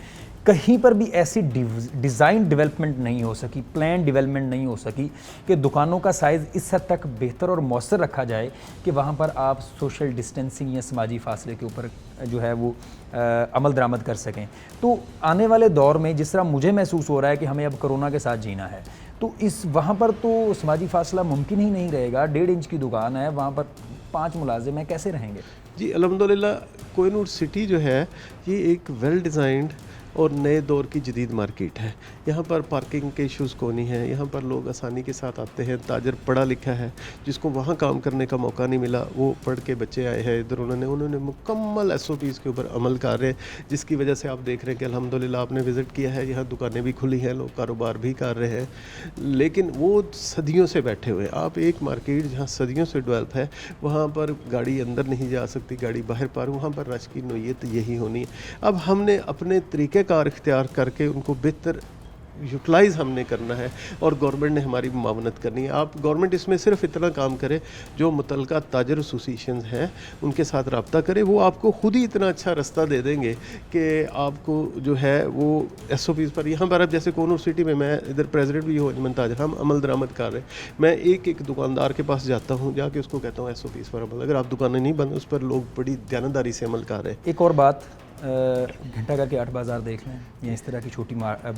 कहीं पर भी ऐसी डिज़ाइन डेवलपमेंट नहीं हो सकी, प्लान डेवलपमेंट नहीं हो सकी कि दुकानों का साइज़ इस हद तक बेहतर और मौसर रखा जाए कि वहाँ पर आप सोशल डिस्टेंसिंग या समाजी फासले के ऊपर जो है वो अमल दरामद कर सकें। तो आने वाले दौर में जिस तरह मुझे महसूस हो रहा है कि हमें अब कोरोना के साथ जीना है, तो इस वहाँ पर तो समाजी फासला मुमकिन ही नहीं रहेगा। 1.5 इंच की दुकान है, वहाँ पर 5 मुलाजिम हैं, कैसे रहेंगे? जी अल्हम्दुलिल्लाह कोहिनूर सिटी जो है ये एक वेल डिज़ाइंड और नए दौर की जदीद मार्केट है। यहाँ पर पार्किंग के इश्यूज़ को नहीं है, यहाँ पर लोग आसानी के साथ आते हैं। ताजर पढ़ा लिखा है, जिसको वहाँ काम करने का मौका नहीं मिला वो पढ़ के बच्चे आए हैं इधर, उन्होंने मुकम्मल SOPs के ऊपर अमल कर रहे हैं, जिसकी वजह से आप देख रहे हैं कि अल्हम्दुलिल्लाह आपने विज़िट किया है, यहाँ दुकानें भी खुली हैं, लोग कारोबार भी कर रहे हैं। लेकिन वो सदियों से बैठे हुए हैं। आप एक मार्केट जहाँ सदियों से डेवलप है वहाँ पर गाड़ी अंदर नहीं जा सकती, गाड़ी बाहर पार, वहाँ पर रश की नोयत यही होनी है। अब हमने अपने तरीक़े कार इख्तियार करके उनको बेहतर यूटिलाइज़ हमने करना है और गवर्नमेंट ने हमारी मावनत करनी है। आप गवर्नमेंट इसमें सिर्फ इतना काम करे, जो मुतलका ताजर एसोसिएशन हैं उनके साथ रब्ता करे, वो आपको खुद ही इतना अच्छा रास्ता दे देंगे कि आपको जो है वो SOPs पर, यहाँ पर अब जैसे कोहिनूर सिटी में मैं इधर प्रेसिडेंट भी हूँ अंजुमन ताजर, हम अमल दरामद कर रहे हैं। मैं एक एक दुकानदार के पास जाता हूँ, जाके उसको कहता हूँ SOPs पर अमल, अगर आप दुकानें नहीं बंद उस पर लोग बड़ी दयानतदारी से अमल कर रहे हैं। एक और बात, घंटाघर के 8 बाज़ार देख लें या इस तरह की छोटी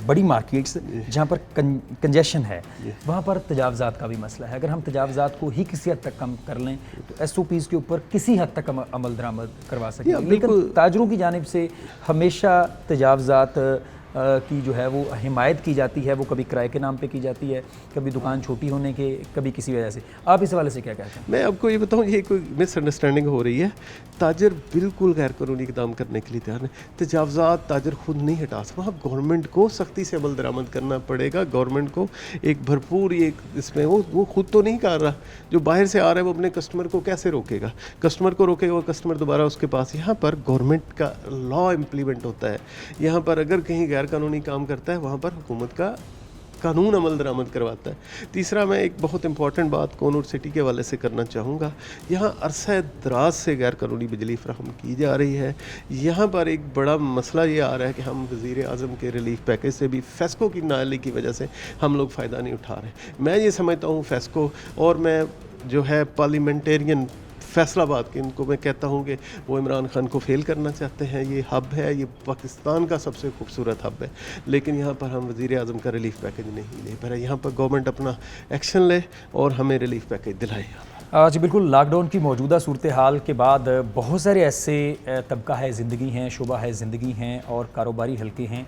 बड़ी मार्केट्स जहाँ पर कंजेशन है, वहाँ पर तजावज़ात का भी मसला है। अगर हम तजावज़ात को ही किसी हद तक कम कर लें तो SOPs के ऊपर किसी हद तक अमल दरामद करवा सकें। लेकिन ताजरों की जानिब से हमेशा तजावज़ात की जो है वो हिमायत की जाती है, वो कभी किराए के नाम पे की जाती है, कभी दुकान छोटी होने के, कभी किसी वजह से। आप इस हवाले से क्या कहते हैं? मैं आपको ये बताऊं, ये कोई मिसअंडरस्टैंडिंग हो रही है। ताजर बिल्कुल गैर कानूनी इक़दाम करने के लिए तैयार है। तजावज़ात ताजर खुद नहीं हटा सकता, वहाँ गवर्नमेंट को सख्ती से अमल दरामद करना पड़ेगा। गवर्नमेंट को एक भरपूर एक इसमें वो खुद तो नहीं कर रहा, जो बाहर से आ रहा है वो अपने कस्टमर को कैसे रोकेगा? कस्टमर को रोकेगा वो कस्टमर दोबारा उसके पास। यहाँ पर गवर्नमेंट का लॉ इम्प्लीमेंट होता है। यहाँ पर अगर कहीं गैर कानूनी काम करता है वहाँ पर हुकूमत का कानून अमल दरामद करवाता है। तीसरा, मैं एक बहुत इंपॉर्टेंट बात कोनूर सिटी के हवाले से करना चाहूँगा। यहाँ अरसा दराज से गैर कानूनी बिजली फ्राहम की जा रही है। यहाँ पर एक बड़ा मसला ये आ रहा है कि हम वज़ीर आज़म के रिलीफ पैकेज से भी फेस्को की नाअहली की वजह से हम लोग फ़ायदा नहीं उठा रहे। मैं ये समझता हूँ फेस्को, और मैं जो है पार्लियामेंटेरियन फैसलाबाद के इनको मैं कहता हूँ कि वो इमरान खान को फेल करना चाहते हैं। ये हब है, ये पाकिस्तान का सबसे खूबसूरत हब है, लेकिन यहाँ पर हम वज़ीर आज़म का रिलीफ पैकेज नहीं ले पा रहे। यहाँ पर गवर्नमेंट अपना एक्शन ले और हमें रिलीफ पैकेज दिलाए। जी बिल्कुल, लॉकडाउन की मौजूदा सूरत हाल के बाद बहुत सारे ऐसे तबका है ज़िंदगी हैं, शोबा है ज़िंदगी हैं और कारोबारी हल्के हैं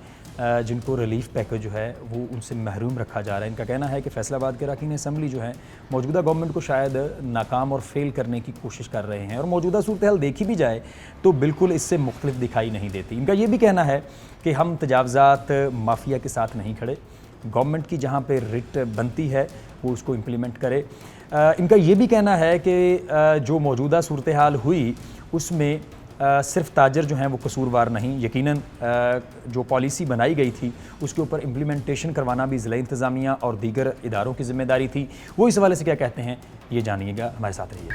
जिनको रिलीफ पैकेज जो है वो उनसे महरूम रखा जा रहा है। इनका कहना है कि फैसलाबाद के अरकान असम्बली जो है मौजूदा गवर्नमेंट को शायद नाकाम और फेल करने की कोशिश कर रहे हैं, और मौजूदा सूरत हाल देखी भी जाए तो बिल्कुल इससे मुख्तलिफ दिखाई नहीं देती। इनका ये भी कहना है कि हम तजावज़ात माफिया के साथ नहीं खड़े, गवर्नमेंट की जहाँ पे रिट बनती है वो उसको इम्प्लीमेंट करे। इनका ये भी कहना है कि जो मौजूदा सूरत हाल हुई उसमें सिर्फ ताजर जो हैं वो कसूरवार नहीं, यकीनन जो पॉलिसी बनाई गई थी उसके ऊपर इम्प्लीमेंटेशन करवाना भी ज़िला इंतज़ामिया और दीगर इदारों की ज़िम्मेदारी थी। वो इस हवाले से क्या कहते हैं ये जानिएगा, हमारे साथ रहिए।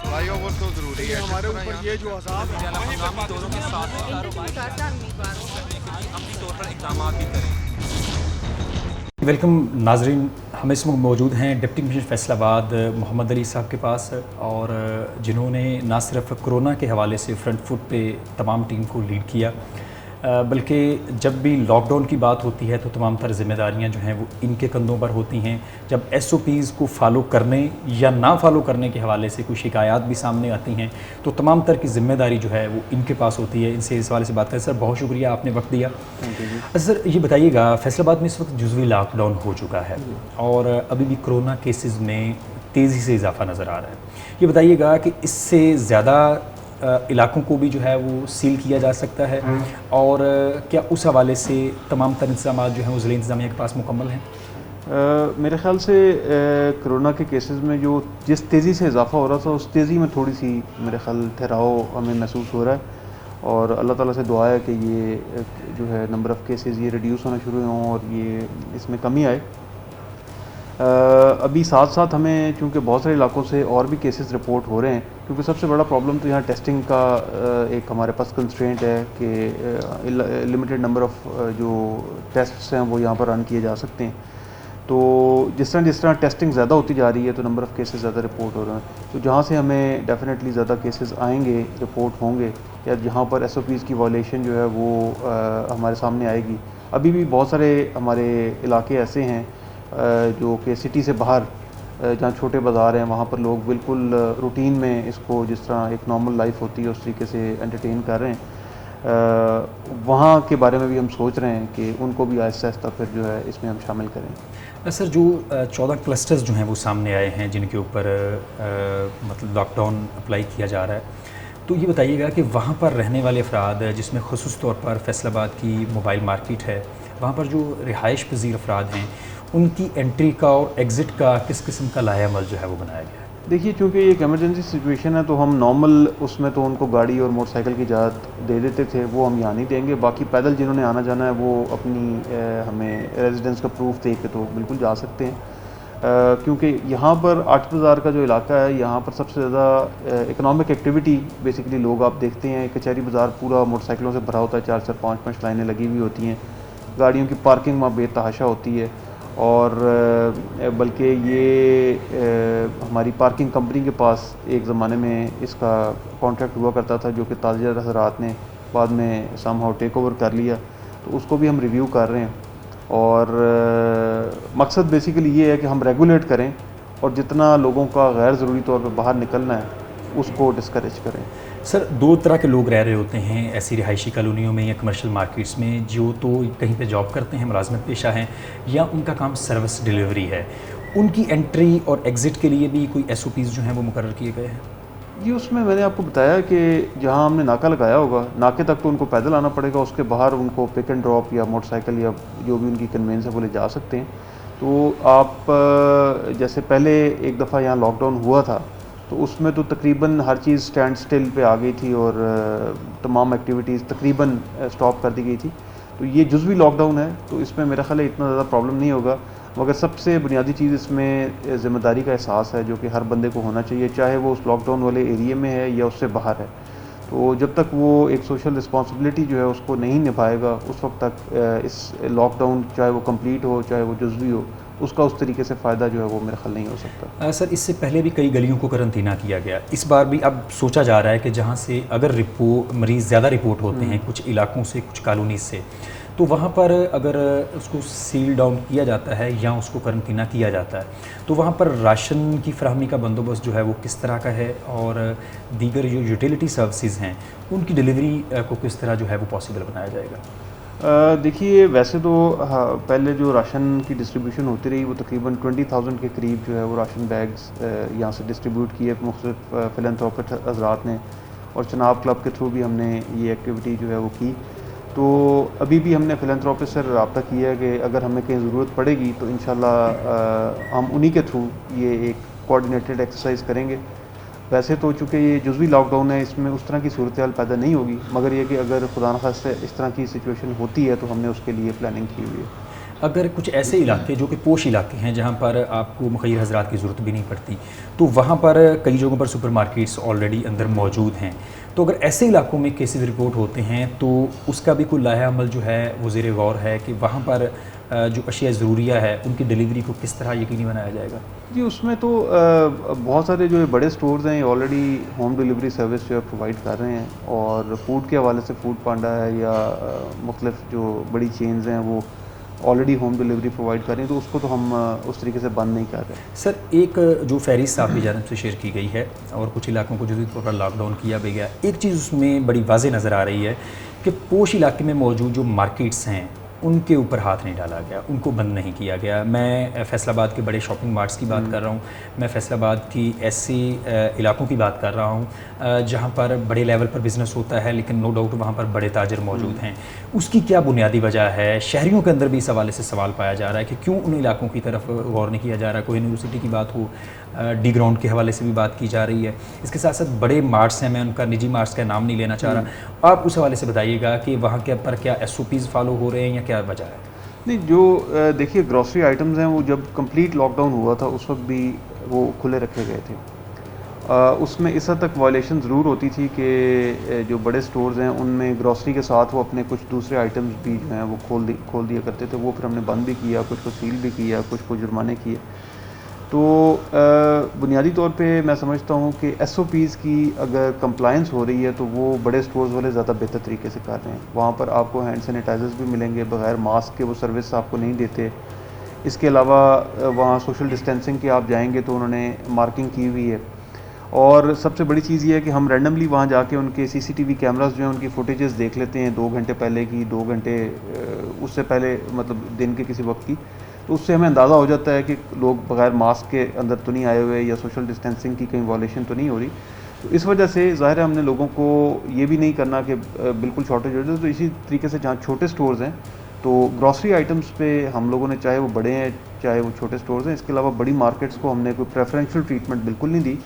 फ्लाईओवर तो ज़रूरी है हमारे ऊपर, ये जो अज़ाब है हंगामी दौरों के साथ अपनी तौर पर इक़दाम भी करें। वेलकम नाजरीन, हम इस वक्त मौजूद हैं डिप्टी कमिश्नर फैसलाबाद मोहम्मद अली साहब के पास, और जिन्होंने ना सिर्फ कोरोना के हवाले से फ्रंट फुट पे तमाम टीम को लीड किया, बल्कि जब भी लॉकडाउन की बात होती है तो तमाम तर ज़िम्मेदारियाँ जो हैं वो इनके कंधों पर होती हैं। जब SOPs को फॉलो करने या ना फॉलो करने के हवाले से कोई शिकायत भी सामने आती हैं तो तमाम तर की ज़िम्मेदारी जो है वो इनके पास होती है। इनसे इस हवाले से बात करें। सर बहुत शुक्रिया, आपने वक्त दिया। सर ये बताइएगा, फैसलाबाद में इस वक्त जुज़वी लॉकडाउन हो चुका है और अभी भी कोरोना केसेस में तेज़ी से इजाफा नज़र आ रहा है। ये बताइएगा कि इससे ज़्यादा इलाकों को भी जो है वो सील किया जा सकता है, और क्या उस हवाले से तमाम तर इंतजाम जो हैं वो ज़िला इंतज़ामिया के पास मुकम्मल हैं? मेरे ख़्याल से कोरोना के केसेस में जो जिस तेज़ी से इजाफा हो रहा था उस तेज़ी में थोड़ी सी मेरे ख़्याल ठहराव हमें महसूस हो रहा है, और अल्लाह ताला से दुआ है कि ये जो है नंबर ऑफ़ केसेस ये रिड्यूस होना शुरू हों और ये इसमें कमी आए। अभी साथ साथ हमें चूँकि बहुत सारे इलाकों से और भी केसेस रिपोर्ट हो रहे हैं, क्योंकि सबसे बड़ा प्रॉब्लम तो यहाँ टेस्टिंग का एक हमारे पास कंस्ट्रेंट है कि लिमिटेड नंबर ऑफ़ जो टेस्ट्स हैं वो यहाँ पर रन किए जा सकते हैं। तो जिस तरह टेस्टिंग ज़्यादा होती जा रही है तो नंबर ऑफ़ केसेस ज़्यादा रिपोर्ट हो रहे हैं, तो जहाँ से हमें डेफिनेटली ज़्यादा केसेस आएंगे, रिपोर्ट होंगे, या जहाँ पर SOPs की वायलेशन जो है वो हमारे सामने आएगी। अभी भी बहुत सारे हमारे इलाके ऐसे हैं जो कि सिटी से बाहर जहाँ छोटे बाज़ार हैं वहाँ पर लोग बिल्कुल रूटीन में इसको जिस तरह एक नॉर्मल लाइफ होती है उस तरीके से एंटरटेन कर रहे हैं। वहाँ के बारे में भी हम सोच रहे हैं कि उनको भी आहिस्ता आहिस्ता फिर जो है इसमें हम शामिल करें। सर जो 14 क्लस्टर्स जो हैं वो सामने आए हैं जिनके ऊपर मतलब लॉकडाउन अप्लाई किया जा रहा है, तो ये बताइएगा कि वहाँ पर रहने वाले अफराद, जिसमें ख़ुसूस तौर पर फैसलाबाद की मोबाइल मार्केट है, वहाँ पर जो रिहाइश पजीर अफराद हैं उनकी एंट्री का और एग्ज़िट का किस किस्म का लाएअमल जो है वो बनाया गया है? देखिए, चूँकि एक एमरजेंसी सिचुएशन है तो हम नॉर्मल उसमें तो उनको गाड़ी और मोटरसाइकिल की इजाज़त दे देते थे, वो हम यहाँ नहीं देंगे। बाकी पैदल जिन्होंने आना जाना है वो अपनी हमें रेजिडेंस का प्रूफ दे के तो बिल्कुल जा सकते हैं, क्योंकि यहाँ पर 8 बाज़ार का जो इलाका है यहाँ पर सबसे ज़्यादा इकनॉमिक एक्टिविटी बेसिकली लोग आप देखते हैं। कचहरी बाज़ार पूरा मोटरसाइकिलों से भरा होता है, 4-4 5-5 लाइनें लगी हुई होती हैं, गाड़ियों की पार्किंग वहाँ बेतहाशा होती है, और बल्कि ये हमारी पार्किंग कंपनी के पास एक ज़माने में इसका कॉन्ट्रैक्ट हुआ करता था जो कि ताजिर हज़रात ने बाद में समहाउ टेक ओवर कर लिया, तो उसको भी हम रिव्यू कर रहे हैं। और मकसद बेसिकली ये है कि हम रेगुलेट करें और जितना लोगों का गैर ज़रूरी तौर पर बाहर निकलना है उसको डिस्करेज करें। सर दो तरह के लोग रह रहे होते हैं ऐसी रिहायशी कॉलोनियों में या कमर्शियल मार्केट्स में, जो तो कहीं पे जॉब करते हैं, मुलाजमत पेशा हैं, या उनका काम सर्विस डिलीवरी है। उनकी एंट्री और एग्ज़िट के लिए भी कोई SOPs जो हैं वो मुकर्रर किए गए हैं? जी, उसमें मैंने आपको बताया कि जहाँ हमने नाका लगाया होगा, नाके तक तो उनको पैदल आना पड़ेगा, उसके बाहर उनको पिक एंड ड्रॉप या मोटरसाइकिल या जो भी उनकी कन्वेंस है वो ले जा सकते हैं। तो आप जैसे पहले एक दफ़ा यहाँ लॉकडाउन हुआ था तो उसमें तो तकरीबन हर चीज़ स्टैंड स्टिल पे आ गई थी और तमाम एक्टिविटीज़ तकरीबन स्टॉप कर दी गई थी। तो ये जुज़वी लॉकडाउन है, तो इसमें मेरा ख्याल है इतना ज़्यादा प्रॉब्लम नहीं होगा, मगर सबसे बुनियादी चीज़ इसमें ज़िम्मेदारी का एहसास है जो कि हर बंदे को होना चाहिए, चाहे वो उस लॉकडाउन वाले एरिया में है या उससे बाहर है। तो जब तक वो एक सोशल रिस्पॉन्सिबिलिटी जो है उसको नहीं निभाएगा, उस वक्त तक इस लॉकडाउन चाहे वो कंप्लीट हो चाहे वो जुज़वी हो, उसका उस तरीके से फ़ायदा जो है वो मेरा ख्याल नहीं हो सकता। सर, इससे पहले भी कई गलियों को करंतना किया गया, इस बार भी अब सोचा जा रहा है कि जहाँ से अगर मरीज़ ज़्यादा रिपोर्ट होते हैं कुछ इलाकों से, कुछ कॉलोनीज से, तो वहाँ पर अगर उसको सील डाउन किया जाता है या उसको करंतना किया जाता है, तो वहाँ पर राशन की फराहमी का बंदोबस्त जो है वो किस तरह का है और दीगर जो यूटिलिटी सर्विसेज हैं उनकी डिलीवरी को किस तरह जो है वो पॉसिबल बनाया जाएगा? देखिए, वैसे तो पहले जो राशन की डिस्ट्रीब्यूशन होती रही वो तकरीबन 20,000 के करीब जो है वो राशन बैग्स यहाँ से डिस्ट्रीब्यूट किए मुख्तलिफ फिलैंथ्रोपिस्ट हज़रात ने, और चनाब क्लब के थ्रू भी हमने ये एक्टिविटी जो है वो की। तो अभी भी हमने फिलैंथ्रोपिस्ट से रब्ता किया है कि अगर हमें कहीं ज़रूरत पड़ेगी तो इंशाल्लाह हम उन्हीं के थ्रू ये एक कोऑर्डिनेटेड एक्सरसाइज करेंगे। वैसे तो चूँकि ये जुज़वी लॉकडाउन है, इसमें उस तरह की सूरत हाल पैदा नहीं होगी, मगर ये कि अगर खुदा न खास्ता इस तरह की सिचुएशन होती है तो हमने उसके लिए प्लानिंग की हुई है। अगर कुछ ऐसे इलाके जो कि पोश इलाके हैं जहाँ पर आपको मुखैर हज़रात की ज़रूरत भी नहीं पड़ती, तो वहाँ पर कई जगहों पर सुपरमार्केट्स ऑलरेडी अंदर मौजूद हैं, तो अगर ऐसे इलाकों में केसेस रिपोर्ट होते हैं तो उसका भी कोई लाहे अमल जो है वो ज़ेर गौर है कि वहाँ पर जो अशिया ज़रूरिया है उनकी डिलीवरी को किस तरह यकीनी बनाया जाएगा? जी, उसमें तो बहुत सारे जो बड़े स्टोर्स हैं ऑलरेडी होम डिलीवरी सर्विस जो है प्रोवाइड कर रहे हैं, और फूड के हवाले से फूड पांडा है या मुख्तलिफ जो बड़ी चेन्स हैं वो ऑलरेडी होम डिलीवरी प्रोवाइड कर रही हैं, तो उसको तो हम उस तरीके से बंद नहीं कर रहे। सर, एक जो फहरिस्त साहब की जानब से शेयर की गई है और कुछ इलाकों को जुज़वी तौर पर लॉकडाउन किया भी गया, एक चीज़ उसमें बड़ी वाज़ेह नज़र आ रही है कि पोश इलाके में मौजूद जो मार्केट्स हैं उनके ऊपर हाथ नहीं डाला गया, उनको बंद नहीं किया गया। मैं फैसलाबाद के बड़े शॉपिंग मार्ट्स की बात कर रहा हूँ, मैं फैसलाबाद की ऐसे इलाकों की बात कर रहा हूँ जहाँ पर बड़े लेवल पर बिज़नेस होता है, लेकिन नो डाउट वहाँ पर बड़े ताजर मौजूद हैं। उसकी क्या बुनियादी वजह है? शहरियों के अंदर भी इस हवाले से सवाल पाया जा रहा है कि क्यों उन इलाकों की तरफ गौर नहीं किया जा रहा। कोई यूनिवर्सिटी की बात हो, डी ग्राउंड के हवाले से भी बात की जा रही है। इसके साथ साथ बड़े मार्ट्स हैं, मैं उनका निजी मार्ट्स का नाम नहीं लेना चाह रहा, आप उस हवाले से बताइएगा कि वहाँ के पर क्या SOPs फॉलो हो रहे हैं या क्या वजह है? नहीं, जो देखिए ग्रॉसरी आइटम्स हैं वो जब कंप्लीट लॉकडाउन हुआ था उस वक्त भी वो खुले रखे गए थे। उसमें इस हद तक वायलेशन ज़रूर होती थी कि जो बड़े स्टोर्स हैं उनमें ग्रॉसरी के साथ वो अपने कुछ दूसरे आइटम्स भी जो हैं वो खोल दिया करते थे। वो फिर हमने बंद भी किया, कुछ को सील भी किया, कुछ को जुर्माने किए। तो बुनियादी तौर पे मैं समझता हूँ कि SOPs की अगर कंप्लायंस हो रही है तो वो बड़े स्टोर्स वाले ज़्यादा बेहतर तरीके से कर रहे हैं। वहाँ पर आपको हैंड सैनिटाइजर्स भी मिलेंगे, बग़ैर मास्क के वो सर्विस आपको नहीं देते। इसके अलावा वहाँ सोशल डिस्टेंसिंग के आप जाएंगे तो उन्होंने मार्किंग की हुई है। और सबसे बड़ी चीज़ ये है कि हम रैंडमली वहाँ जाके उनके CCTV कैमरास जो हैं उनकी फुटेजेस देख लेते हैं, 2 घंटे पहले की, 2 घंटे उससे पहले, मतलब दिन के किसी वक्त की। तो उससे हमें अंदाज़ा हो जाता है कि लोग बग़ैर मास्क के अंदर तो नहीं आए हुए या सोशल डिस्टेंसिंग की कहीं वायलेशन तो नहीं हो रही। तो इस वजह से ज़ाहिर है हमने लोगों को ये भी नहीं करना कि बिल्कुल शॉर्टेज हो जाए। तो इसी तरीके से जहाँ छोटे स्टोर्स हैं तो ग्रॉसरी आइटम्स पे हम लोगों ने, चाहे वो बड़े हैं चाहे वो छोटे स्टोर्स हैं, इसके अलावा बड़ी मार्केट्स को हमने कोई प्रेफरेंशियल ट्रीटमेंट बिल्कुल नहीं दी।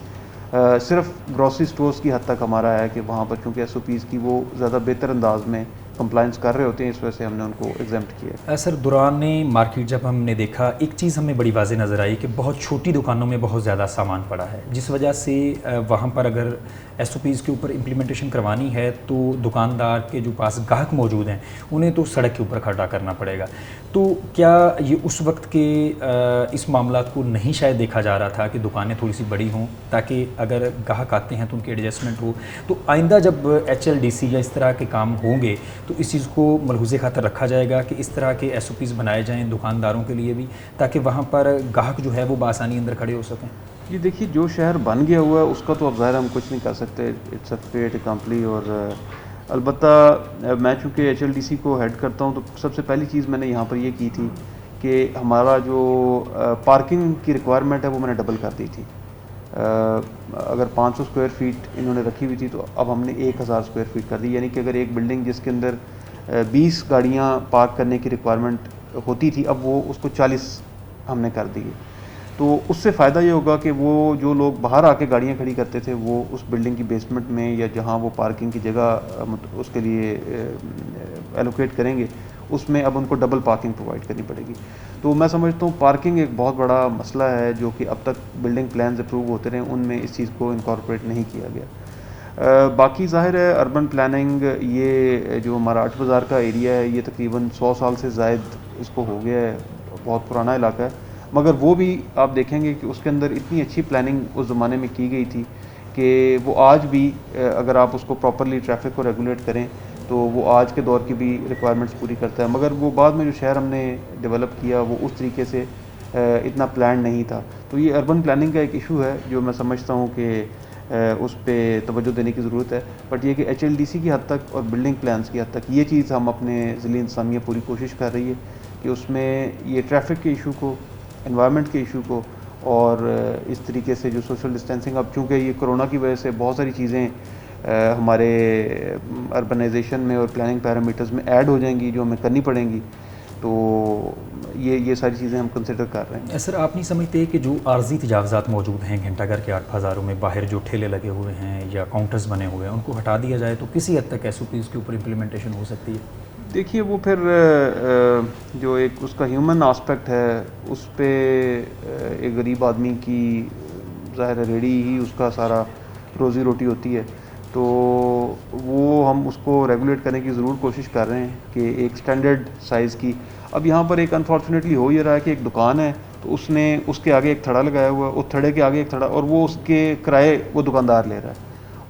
सिर्फ ग्रॉसरी स्टोर्स की हद तक हमारा है कि वहाँ पर चूँकि SOPs की वो ज़्यादा बेहतर अंदाज में कंप्लायंस कर रहे होते हैं, इस वजह से हमने उनको एग्जाम्प्ट किया। सर, दौरान मार्केट जब हमने देखा, एक चीज़ हमें बड़ी वाज़ेह नज़र आई कि बहुत छोटी दुकानों में बहुत ज़्यादा सामान पड़ा है, जिस वजह से वहाँ पर अगर SOPs के ऊपर इम्प्लीमेंटेशन करवानी है तो दुकानदार के जो पास ग्राहक मौजूद हैं उन्हें तो सड़क के ऊपर खड़ा करना पड़ेगा। तो क्या ये उस वक्त के इस मामला को नहीं शायद देखा जा रहा था कि दुकानें थोड़ी सी बड़ी हों ताकि अगर ग्राहक आते हैं तो उनकी एडजस्टमेंट हो? तो आइंदा जब HLDC या इस तरह के काम होंगे तो इस चीज़ को मलहूज़े खातर रखा जाएगा कि इस तरह के SOPs बनाए जाएँ दुकानदारों के लिए भी, ताकि वहाँ पर ग्राहक जो है वो बआसानी अंदर खड़े हो सकें? ये देखिए, जो शहर बन गया हुआ है उसका तो अब ज़ाहिर हम कुछ नहीं कर सकते, इट्स अ फेट कंप्ली। और अलबत्ता मैं चूँकि HLDC को हेड करता हूँ तो सबसे पहली चीज़ मैंने यहाँ पर ये की थी कि हमारा जो पार्किंग की रिक्वायरमेंट है वो मैंने डबल कर दी थी। अगर 500 स्क्वायर फीट इन्होंने रखी हुई थी तो अब हमने 1000 स्क्वायर फीट कर दी। यानी कि अगर एक बिल्डिंग जिसके अंदर 20 गाड़ियाँ पार्क करने की रिक्वायरमेंट होती थी, अब वो उसको 40 हमने कर दी है। तो उससे फ़ायदा ये होगा कि वो जो लोग बाहर आके गाड़ियाँ खड़ी करते थे वो उस बिल्डिंग की बेसमेंट में या जहाँ वो पार्किंग की जगह उसके लिए एलोकेट करेंगे, उसमें अब उनको डबल पार्किंग प्रोवाइड करनी पड़ेगी। तो मैं समझता हूँ पार्किंग एक बहुत बड़ा मसला है जो कि अब तक बिल्डिंग प्लान्स अप्रूव होते रहे, उनमें इस चीज़ को इनकॉर्पोरेट नहीं किया गया। बाकी ज़ाहिर है अर्बन प्लानिंग, ये जो हमारा 8 बाज़ार का एरिया है, ये तकरीबन 100 साल से ज़ायद इसको हो गया है, बहुत पुराना इलाका है, मगर वो भी आप देखेंगे कि उसके अंदर इतनी अच्छी प्लानिंग उस ज़माने में की गई थी कि वो आज भी अगर आप उसको प्रॉपरली ट्रैफिक को रेगुलेट करें तो वो आज के दौर की भी रिक्वायरमेंट्स पूरी करता है। मगर वो बाद में जो शहर हमने डेवलप किया वो उस तरीके से इतना प्लान नहीं था। तो ये अर्बन प्लानिंग का एक इशू है जो मैं समझता हूँ कि उस पर तवज्जो देने की ज़रूरत है। बट ये कि HLDC की हद तक और बिल्डिंग प्लान्स की हद तक ये चीज़ हम अपने ज़िले इंतज़ामिया पूरी कोशिश कर रही है कि उसमें ये ट्रैफिक के इशू को, एनवायरनमेंट के इशू को और इस तरीके से जो सोशल डिस्टेंसिंग, अब चूँकि ये कोरोना की वजह से बहुत सारी चीज़ें हमारे अर्बनाइजेशन में और प्लानिंग पैरामीटर्स में ऐड हो जाएंगी जो हमें करनी पड़ेंगी, तो ये सारी चीज़ें हम कंसिडर कर रहे हैं। सर, आप नहीं समझते कि जो आर्जी तजावज़ात मौजूद हैं घंटाघर के 8 बाज़ारों में, बाहर जो ठेले लगे हुए हैं या काउंटर्स बने हुए हैं, उनको हटा दिया जाए तो किसी हद तक SOPs के ऊपर इम्प्लीमेंटेशन हो सकती है? देखिए वो फिर जो एक उसका ह्यूमन आस्पेक्ट है उस पर एक गरीब आदमी की ज़ाहिर रेडी ही उसका सारा रोज़ी रोटी होती है, तो वो हम उसको रेगुलेट करने की ज़रूर कोशिश कर रहे हैं कि एक स्टैंडर्ड साइज़ की। अब यहाँ पर एक अनफॉर्चुनेटली हो ये रहा है कि एक दुकान है तो उसने उसके आगे एक थड़ा लगाया हुआ है, उस थड़े के आगे एक थड़ा, और वो उसके किराए वो दुकानदार ले रहा है,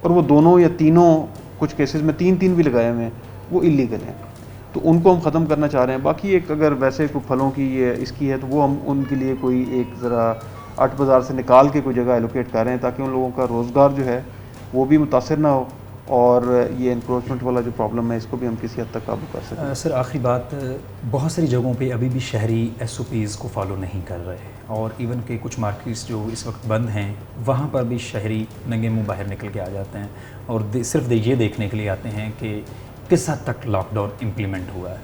और वो दोनों या तीनों, कुछ केसेस में 3 भी लगाए हुए हैं, वो इलीगल हैं। तो उनको हम ख़त्म करना चाह रहे हैं। बाकी एक अगर वैसे कोई फलों की इसकी है तो वो हम उनके लिए कोई एक ज़रा 8 बाज़ार से निकाल के कोई जगह एलोकेट कर रहे हैं ताकि उन लोगों का रोज़गार जो है वो भी मुतासर ना हो और ये इंक्रोचमेंट वाला जो प्रॉब्लम है इसको भी हम किसी हद तक काबू कर सकें। सर, आखिरी बात, बहुत सारी जगहों पे अभी भी शहरी SOPs को फॉलो नहीं कर रहे और इवन के कुछ मार्केट्स जो इस वक्त बंद हैं वहाँ पर भी शहरी नंगे मुँह बाहर निकल के आ जाते हैं और सिर्फ ये देखने के लिए आते हैं कि किस हद तक लॉकडाउन इम्प्लीमेंट हुआ है।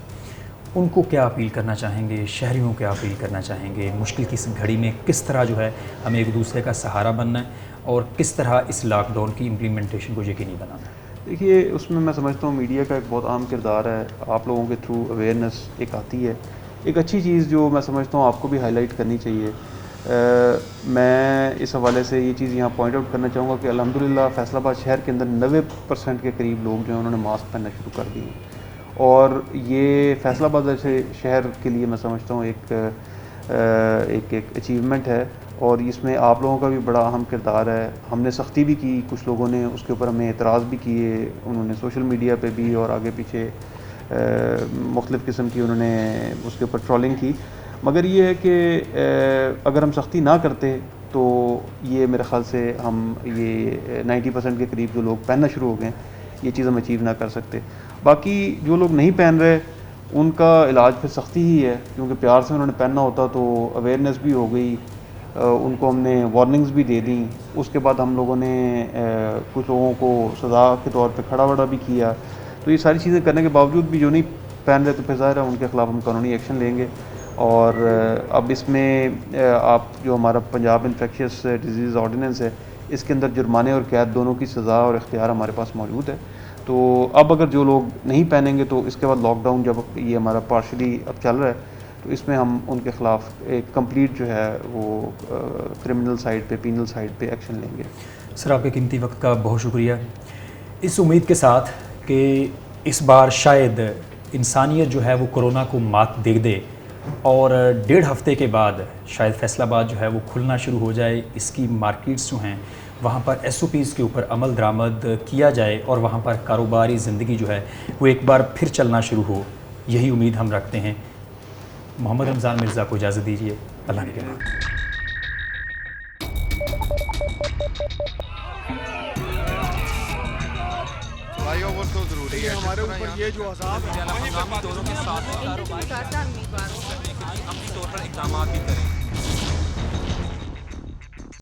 उनको क्या अपील करना चाहेंगे, शहरियों क्या अपील करना चाहेंगे, मुश्किल की इस घड़ी में किस तरह जो है हमें एक दूसरे का सहारा बनना है और किस तरह इस लॉकडाउन की इम्प्लीमेंटेशन को यकीनी बनाना है? देखिए उसमें मैं समझता हूँ मीडिया का एक बहुत अहम किरदार है। आप लोगों के थ्रू अवेयरनेस एक आती है। एक अच्छी चीज़ जो मैं समझता हूँ आपको भी हाईलाइट करनी चाहिए, मैं इस हवाले से ये चीज़ यहाँ पॉइंट आउट करना चाहूँगा कि अल्हम्दुलिल्लाह फैसलाबाद शहर के अंदर 90% के करीब लोग जो हैं उन्होंने मास्क पहनना शुरू कर दिए और ये फैसलाबाद जैसे शहर के लिए मैं समझता हूँ एक अचीवमेंट है और इसमें आप लोगों का भी बड़ा अहम किरदार है। हमने सख्ती भी की, कुछ लोगों ने उसके ऊपर हमें एतराज़ भी किए, उन्होंने सोशल मीडिया पे भी और आगे पीछे मुख्तलिफ़ किस्म की उन्होंने उसके ऊपर ट्रोलिंग की। मगर ये है कि अगर हम सख्ती ना करते तो ये मेरे ख़्याल से हम ये 90% के करीब जो लोग पहनना शुरू हो गए ये चीज़ हम अचीव ना कर सकते। बाकी जो लोग नहीं पहन रहे उनका इलाज फिर सख्ती ही है, क्योंकि प्यार से उन्होंने पहनना होता तो अवेयरनेस भी हो गई, उनको हमने वार्निंग्स भी दे दी, उसके बाद हम लोगों ने कुछ लोगों को सज़ा के तौर पे खड़ा वड़ा भी किया। तो ये सारी चीज़ें करने के बावजूद भी जो नहीं पहन रहे तो फिर ज़ाहिर है उनके ख़िलाफ़ हम कानूनी एक्शन लेंगे। और अब इसमें आप जो हमारा पंजाब इन्फेक्शियस डिजीज़ ऑर्डिनेंस है इसके अंदर जुर्माने और कैद दोनों की सज़ा और इख्तियार हमारे पास मौजूद है। तो अब अगर जो लोग नहीं पहनेंगे तो इसके बाद लॉकडाउन जब ये हमारा पार्शली अब चल रहा है तो इसमें हम उनके ख़िलाफ़ एक कंप्लीट जो है वो क्रिमिनल साइड पे, पीनल साइड पे एक्शन लेंगे। सर, आपके कीमती वक्त का बहुत शुक्रिया। इस उम्मीद के साथ कि इस बार शायद इंसानियत जो है वो कोरोना को मात दे और 1.5 हफ्ते के बाद शायद फैसलाबाद जो है वो खुलना शुरू हो जाए, इसकी मार्केट्स जो हैं वहाँ पर SOPs के ऊपर अमल दरामद किया जाए और वहाँ पर कारोबारी ज़िंदगी जो है वो एक बार फिर चलना शुरू हो, यही उम्मीद हम रखते हैं। मोहम्मद रमज़ान मिर्ज़ा को इजाज़त दीजिए। अल्लाह के बाद। फ्लाईओवर तो ज़रूरी है हमारे ऊपर, ये जो अज़ाब है दोनों के साथ अपनी तौर पर इक़दाम भी करें।